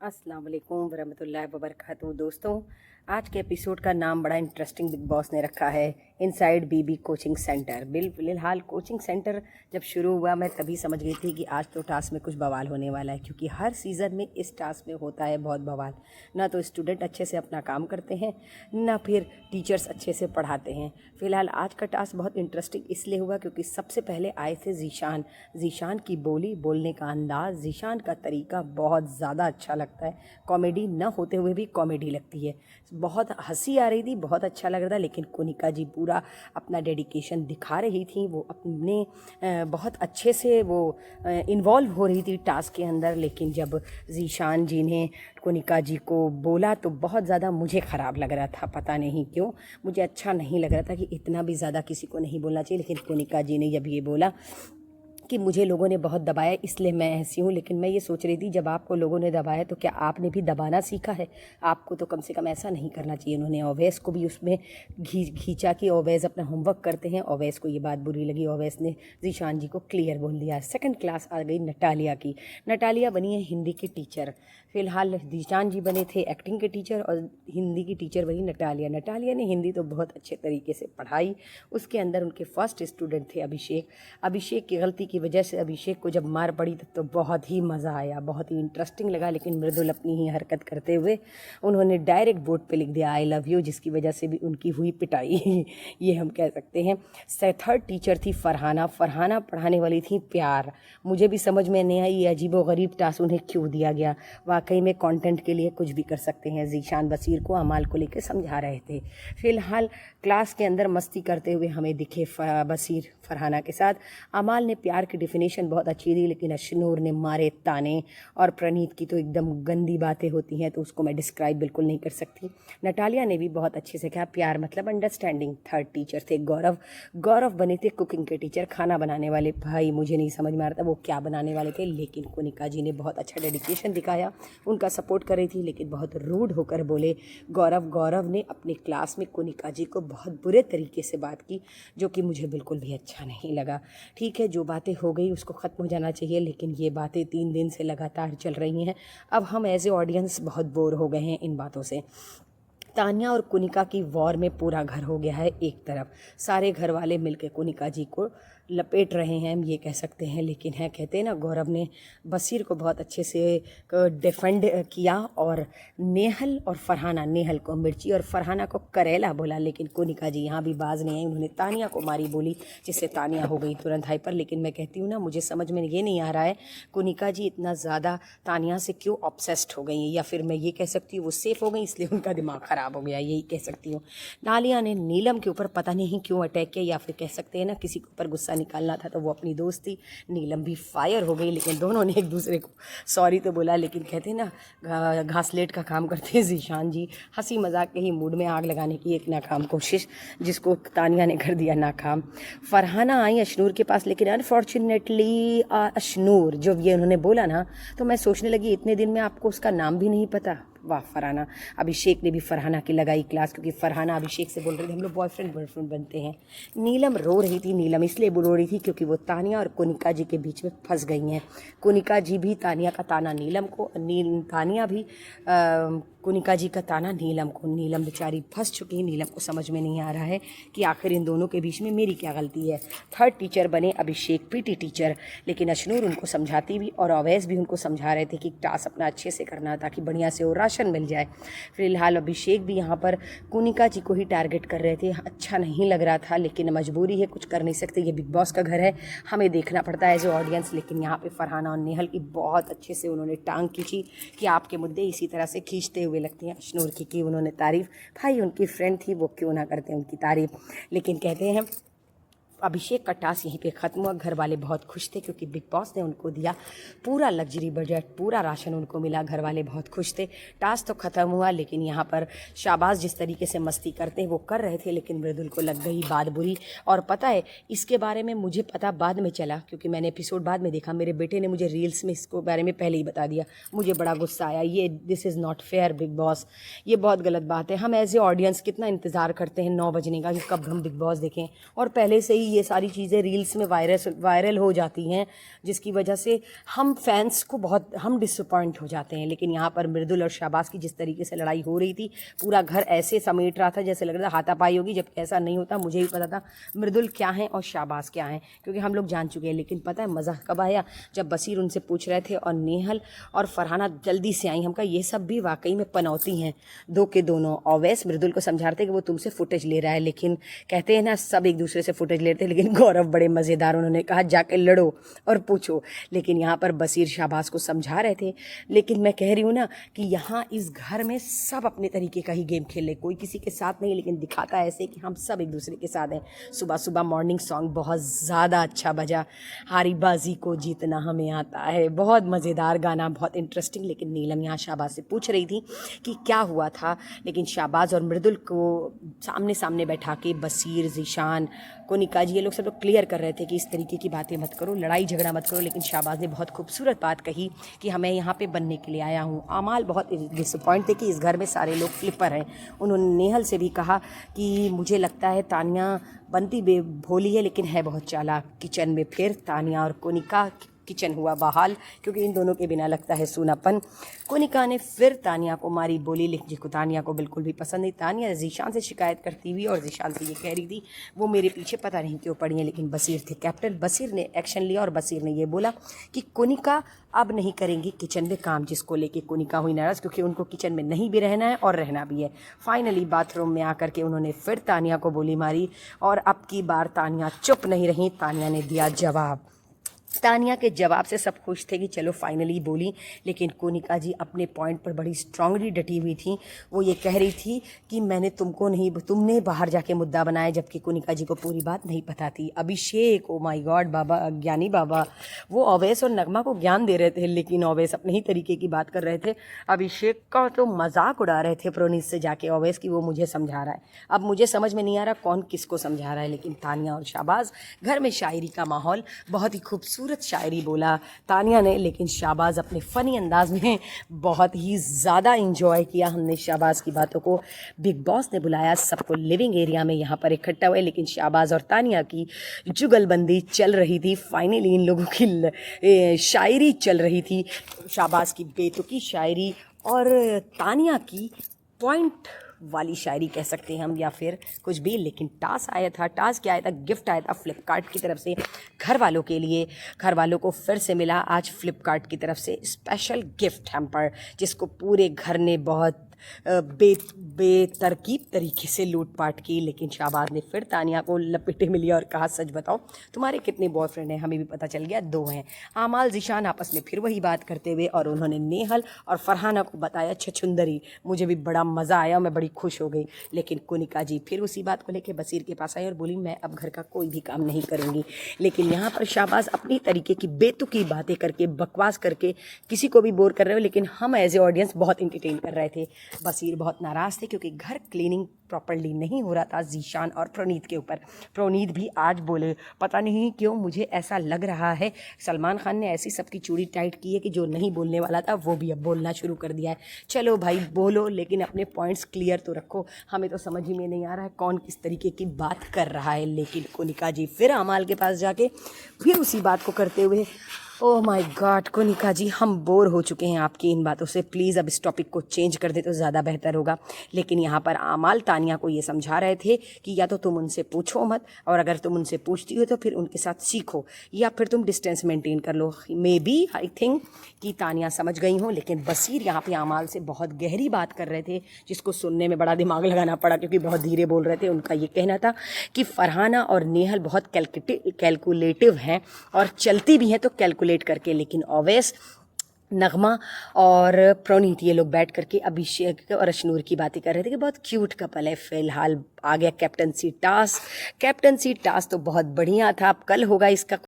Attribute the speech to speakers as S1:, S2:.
S1: अस्सलाम वालेकुम वरहमतुल्लाहि वबरकातुहू। दोस्तों, आज के एपिसोड का नाम बड़ा इंटरेस्टिंग बिग बॉस ने रखा है, इनसाइड बीबी कोचिंग सेंटर। फिलहाल कोचिंग सेंटर जब शुरू हुआ मैं तभी समझ गई थी कि आज तो टास्क में कुछ बवाल होने वाला है, क्योंकि हर सीज़न में इस टास्क में होता है बहुत बवाल। ना तो स्टूडेंट अच्छे से अपना काम करते हैं, ना फिर टीचर्स अच्छे से पढ़ाते हैं। फिलहाल आज का टास्क बहुत इंटरेस्टिंग इसलिए हुआ क्योंकि सबसे पहले आए थे जीशान की बोली, बोलने का अंदाज़, जीशान का तरीका बहुत ज़्यादा अच्छा लगता है। कॉमेडी न होते हुए भी कॉमेडी लगती है, बहुत हंसी आ रही थी, बहुत अच्छा लग रहा था। लेकिन कोनिका जी पूरा अपना डेडिकेशन दिखा रही थी, वो अपने बहुत अच्छे से वो इन्वॉल्व हो रही थी टास्क के अंदर। लेकिन जब जीशान जी ने कोनिका जी को बोला तो बहुत ज़्यादा मुझे ख़राब लग रहा था, पता नहीं क्यों मुझे अच्छा नहीं लग रहा था कि इतना भी ज़्यादा किसी को नहीं बोलना चाहिए। लेकिन कोनिका जी ने जब ये बोला कि मुझे लोगों ने बहुत दबाया इसलिए मैं ऐसी हूँ, लेकिन मैं ये सोच रही थी जब आपको लोगों ने दबाया तो क्या आपने भी दबाना सीखा है? आपको तो कम से कम ऐसा नहीं करना चाहिए। उन्होंने ओवैस को भी उसमें खींचा कि ओवैस अपना होमवर्क करते हैं। ओवैस को ये बात बुरी लगी, ओवैस ने जीशान जी को क्लियर बोल दिया। सेकंड क्लास आ गई नटालिया की। नटालिया बनी है हिंदी की टीचर। फिलहाल जीशान जी बने थे एक्टिंग के टीचर और हिंदी की टीचर बनी नटालिया। नटालिया ने हिंदी तो बहुत अच्छे तरीके से पढ़ाई। उसके अंदर उनके फर्स्ट स्टूडेंट थे अभिषेक। अभिषेक की गलती की वजह से अभिषेक को जब मार पड़ी तब तो बहुत ही मज़ा आया, बहुत ही इंटरेस्टिंग लगा। लेकिन मृदुल अपनी ही हरकत करते हुए उन्होंने डायरेक्ट बोर्ड पे लिख दिया आई लव यू, जिसकी वजह से भी उनकी हुई पिटाई ये हम कह सकते हैं। थर्ड टीचर थी फरहाना। फरहाना पढ़ाने वाली थी प्यार। मुझे भी समझ में नहीं आई ये अजीबोगरीब टास्क उन्हें क्यों दिया गया। वाकई में कंटेंट के लिए कुछ भी कर सकते हैं। जीशान बसीर को अमाल को लेकर समझा रहे थे। फिलहाल क्लास के अंदर मस्ती करते हुए हमें दिखे बसीर फरहाना के साथ। अमाल ने प्यार की डेफिनेशन बहुत अच्छी दी, लेकिन अशनूर ने मारे ताने। और प्रणीत की तो एकदम गंदी बातें होती हैं तो उसको मैं डिस्क्राइब बिल्कुल नहीं कर सकती। नटालिया ने भी बहुत अच्छे से कहा प्यार मतलब अंडरस्टैंडिंग। थर्ड टीचर थे गौरव। गौरव बने थे कुकिंग के टीचर, खाना बनाने वाले। भाई मुझे नहीं समझ में आ रहा था वो क्या बनाने वाले थे, लेकिन कोनिका जी ने बहुत अच्छा डेडिकेशन दिखाया, उनका सपोर्ट कर रही थी। लेकिन बहुत रूड होकर बोले गौरव ने अपनी क्लास में कोनिका जी को बहुत बुरे तरीके से बात की, जो कि मुझे बिल्कुल भी अच्छा नहीं लगा। ठीक है, जो बातें हो गई उसको ख़त्म हो जाना चाहिए, लेकिन ये बातें 3 दिन से लगातार चल रही हैं। अब हम एज ए ऑडियंस बहुत बोर हो गए हैं इन बातों से। तानिया और कोनिका की वॉर में पूरा घर हो गया है एक तरफ। सारे घर वाले मिलकर कोनिका जी को लपेट रहे हैं, हम ये कह सकते हैं। लेकिन है कहते हैं ना, गौरव ने बसीर को बहुत अच्छे से डिफेंड किया और नेहल और फरहाना, नेहल को मिर्ची और फरहाना को करेला बोला। लेकिन कोनिका जी यहाँ भी बाज नहीं आई, उन्होंने तानिया को मारी बोली, जिससे तानिया हो गई तुरंत हाइपर। लेकिन मैं कहती हूँ ना, मुझे समझ में ये नहीं आ रहा है कोनिका जी इतना ज़्यादा तानिया से क्यों ऑब्सेस्ड हो गई हैं, या फिर मैं ये कह सकती हूँ वो सेफ हो गई इसलिए उनका दिमाग ख़राब हो गया, यही कह सकती हूँ। नालिया ने नीलम के ऊपर पता नहीं क्यों अटैक किया, या फिर कह सकते हैं ना किसी के ऊपर गुस्सा निकालना था तो वो अपनी दोस्त थी। नीलम भी फायर हो गई, लेकिन दोनों ने एक दूसरे को सॉरी तो बोला। लेकिन कहते हैं ना घासलेट का काम करते हैं जीशान जी, हंसी मजाक के ही मूड में आग लगाने की एक नाकाम कोशिश, जिसको तानिया ने कर दिया नाकाम। फरहाना आई अशनूर के पास, लेकिन अनफॉर्चुनेटली अशनूर जब ये उन्होंने बोला ना तो मैं सोचने लगी इतने दिन में आपको उसका नाम भी नहीं पता। वाह फरहाना। अभिषेक ने भी फरहाना की लगाई क्लास, क्योंकि फरहाना अभिषेक से बोल रही थी हम लोग बॉयफ्रेंड गर्लफ्रेंड बनते हैं। नीलम रो रही थी। नीलम इसलिए रो रही थी क्योंकि वो तानिया और कोनिका जी के बीच में फंस गई हैं। कोनिका जी भी तानिया का ताना नीलम को, तानिया भी कोनिका जी का ताना नीलम को। नीलम बेचारी फंस चुकी है। नीलम को समझ में नहीं आ रहा है कि आखिर इन दोनों के बीच में मेरी क्या गलती है। थर्ड टीचर बने अभिषेक, पीटी टीचर। लेकिन अशनूर उनको समझाती भी और अवैस भी उनको समझा रहे थे कि टास्क अपना अच्छे से करना ताकि बढ़िया से वो राशन मिल जाए। फिलहाल अभिषेक भी यहाँ पर कोनिका जी को ही टारगेट कर रहे थे। अच्छा नहीं लग रहा था, लेकिन मजबूरी है, कुछ कर नहीं सकते, ये बिग बॉस का घर है, हमें देखना पड़ता है एज ए ऑडियंस। लेकिन यहाँ पे फरहाना और नेहल की बहुत अच्छे से उन्होंने टांग खींची कि आपके मुद्दे इसी तरह से खींचते हुए लगते हैं। अशनूर की उन्होंने तारीफ, भाई उनकी फ्रेंड थी वो क्यों ना करते उनकी तारीफ। लेकिन कहते हैं अभिषेक का टास्क यहीं पे ख़त्म हुआ। घर वाले बहुत खुश थे क्योंकि बिग बॉस ने उनको दिया पूरा लग्जरी बजट, पूरा राशन उनको मिला। घर वाले बहुत खुश थे। टास्क तो ख़त्म हुआ, लेकिन यहाँ पर शाबाश जिस तरीके से मस्ती करते हैं वो कर रहे थे, लेकिन मृदुल को लग गई बात बुरी। और पता है इसके बारे में मुझे पता बाद में चला, क्योंकि मैंने एपिसोड बाद में देखा। मेरे बेटे ने मुझे रील्स में इसको बारे में पहले ही बता दिया। मुझे बड़ा गुस्सा आया। ये this is not fair big boss, ये बहुत गलत बात है। हम एज ए ऑडियंस कितना इंतज़ार करते हैं 9 बजने का कि कब हम बिग बॉस देखें, और पहले से ही ये सारी चीज़ें रील्स में वायरल हो जाती हैं, जिसकी वजह से हम फैंस को बहुत हम डिसअपॉइंट हो जाते हैं। लेकिन यहाँ पर मृदुल और शाहबाज की जिस तरीके से लड़ाई हो रही थी, पूरा घर ऐसे समेट रहा था जैसे लग रहा था हाथापाई होगी, जब ऐसा नहीं होता। मुझे भी पता था मृदुल क्या है और शाहबाज क्या है, क्योंकि हम लोग जान चुके हैं। लेकिन पता है मज़ा कब आया, जब बसीर उनसे पूछ रहे थे और नेहल और फरहाना जल्दी से आई। हम कहा ये सब भी वाकई में पनौती हैं दो के दोनों। ओवैस मृदुल को समझा रहे थे कि वो तुमसे फुटेज ले रहा है, लेकिन कहते हैं ना सब एक दूसरे से फुटेज लेते हैं। लेकिन गौरव बड़े मज़ेदार, उन्होंने कहा जाके लड़ो और पूछो। लेकिन यहाँ पर बसीर शाहबाज को समझा रहे थे। लेकिन मैं कह रही हूँ ना कि यहाँ इस घर में सब अपने तरीके का ही गेम खेले, कोई किसी के साथ नहीं, लेकिन दिखाता है ऐसे कि हम सब एक दूसरे के साथ हैं। सुबह सुबह मॉर्निंग सॉन्ग बहुत ज़्यादा अच्छा बजा, हारी बाजी को जीतना हमें आता है, बहुत मज़ेदार गाना, बहुत इंटरेस्टिंग। लेकिन नीलम यहाँ शाहबाज से पूछ रही थी कि क्या हुआ था, लेकिन शाहबाज और मृदुल को सामने सामने बैठा के बसीर, ज़ीशान, कोनिका जी, ये लोग सब लोग क्लियर कर रहे थे कि इस तरीके की बातें मत करो, लड़ाई झगड़ा मत करो। लेकिन शाहबाज ने बहुत खूबसूरत बात कही कि हमें यहाँ पे बनने के लिए आया हूँ। आमाल बहुत डिसअपॉइंट थे कि इस घर में सारे लोग फ्लिपर हैं। उन्होंने नेहल से भी कहा कि मुझे लगता है तानिया बनती भोली है लेकिन है बहुत चालाक। किचन में फिर तानिया और कोनिका किचन हुआ बहाल, क्योंकि इन दोनों के बिना लगता है सूनापन। कोनिका ने फिर तानिया को मारी बोली, लेकिन जिसको तानिया को बिल्कुल भी पसंद नहीं। तानिया ज़ीशान से शिकायत करती हुई और ज़ीशान से ये कह रही थी वो मेरे पीछे पता नहीं क्यों पड़ी है। लेकिन बसीर थे कैप्टन, बसीर ने एक्शन लिया और बसीर ने ये बोला कि कोनिका अब नहीं करेंगी किचन में काम, जिसको लेके कोनिका हुई नाराज़, क्योंकि उनको किचन में नहीं भी रहना है और रहना भी है। फाइनली बाथरूम में आकर के उन्होंने फिर तानिया को बोली मारी और अब की बार तानिया चुप नहीं रही। तानिया ने दिया जवाब। तानिया के जवाब से सब खुश थे कि चलो फाइनली बोली। लेकिन कोनिका जी अपने पॉइंट पर बड़ी स्ट्रांगली डटी हुई थी। वो ये कह रही थी कि मैंने तुमको नहीं, तुमने बाहर जाके मुद्दा बनाया, जबकि कोनिका जी को पूरी बात नहीं पता थी। अभिषेक, ओ माय गॉड बाबा, ज्ञानी बाबा, वो ओवैस और नगमा को ज्ञान दे रहे थे, लेकिन ओवैस अपने ही तरीके की बात कर रहे थे। अभिषेक का तो मजाक उड़ा रहे थे प्रोनीत से जाके ओवैस की, वो मुझे समझा रहा है। अब मुझे समझ में नहीं आ रहा कौन किसको समझा रहा है। लेकिन तानिया और शाहबाज, घर में शायरी का माहौल, बहुत ही खूबसूरत शायरी बोला तानिया ने, लेकिन शाहबाज अपने फ़नी अंदाज में बहुत ही ज़्यादा इंजॉय किया। हमने शाहबाज की बातों को, बिग बॉस ने बुलाया सबको लिविंग एरिया में यहाँ पर इकट्ठा हुए। लेकिन शाहबाज और तानिया की जुगलबंदी चल रही थी। फाइनली इन लोगों की शायरी चल रही थी, शाहबाज की बेतुकी शायरी और तानिया की पॉइंट वाली शायरी कह सकते हैं हम, या फिर कुछ भी। लेकिन टास्क आया था, टास्क क्या आया था, गिफ्ट आया था फ्लिपकार्ट की तरफ से घर वालों के लिए। घर वालों को फिर से मिला आज फ्लिपकार्ट की तरफ से स्पेशल गिफ्ट हैम्पर, जिसको पूरे घर ने बहुत बेतरकीब तरीके से लूटपाट की। लेकिन शाहबाज ने फिर तानिया को लपेटे में लिया और कहा सच बताओ तुम्हारे कितने बॉयफ्रेंड हैं। हमें भी पता चल गया 2 हैं। आमाल ज़ीशान आपस में फिर वही बात करते हुए, और उन्होंने नेहल और फरहाना को बताया छछुंदरी। मुझे भी बड़ा मज़ा आया, मैं बड़ी खुश हो गई। लेकिन कोनिका जी फिर उसी बात को लेकर बसीर के पास आई और बोली मैं अब घर का कोई भी काम नहीं करूँगी। लेकिन यहाँ पर शाहबाज अपनी तरीके की बेतुकी बातें करके, बकवास करके किसी को भी बोर कर रहे हो, लेकिन हम एज ए ऑडियंस बहुत इंटरटेन कर रहे थे। बसीर बहुत नाराज़ थे क्योंकि घर क्लीनिंग प्रॉपर्ली नहीं हो रहा था ज़ीशान और प्रोनीत के ऊपर। प्रोनीत भी आज बोले पता नहीं क्यों मुझे ऐसा लग रहा है सलमान खान ने ऐसी सबकी चूड़ी टाइट की है कि जो नहीं बोलने वाला था वो भी अब बोलना शुरू कर दिया है। चलो भाई बोलो, लेकिन अपने पॉइंट्स क्लियर तो रखो। हमें तो समझ ही में नहीं आ रहा है कौन किस तरीके की बात कर रहा है। लेकिन कोनिका जी फिर अमाल के पास जाके फिर उसी बात को करते हुए, ओह माय गॉड कोनिका जी हम बोर हो चुके हैं आपकी इन बातों से, प्लीज़ अब इस टॉपिक को चेंज कर दे तो ज़्यादा बेहतर होगा। लेकिन यहाँ पर आमाल तानिया को ये समझा रहे थे कि या तो तुम उनसे पूछो मत, और अगर तुम उनसे पूछती हो तो फिर उनके साथ सीखो, या फिर तुम डिस्टेंस मेंटेन कर लो। मे बी आई थिंक कि तानिया समझ गई हूँ। लेकिन बसीर यहाँ पे आमाल से बहुत गहरी बात कर रहे थे, जिसको सुनने में बड़ा दिमाग लगाना पड़ा क्योंकि बहुत धीरे बोल रहे थे। उनका ये कहना था कि फरहाना और नेहल बहुत कैलकुलेटिव हैं और चलती भी हैं तो कैलकुलेट करके। लेकिन ओवैस, नगमा और प्रोनीत ये लोग बैठ करके अभिषेक और अशनूर की बातें कर रहे थे कि बहुत क्यूट कपल है। फिलहाल आ गया कैप्टनसी टास्क। कैप्टनसी टास्क तो बहुत बढ़िया था, अब कल होगा इसका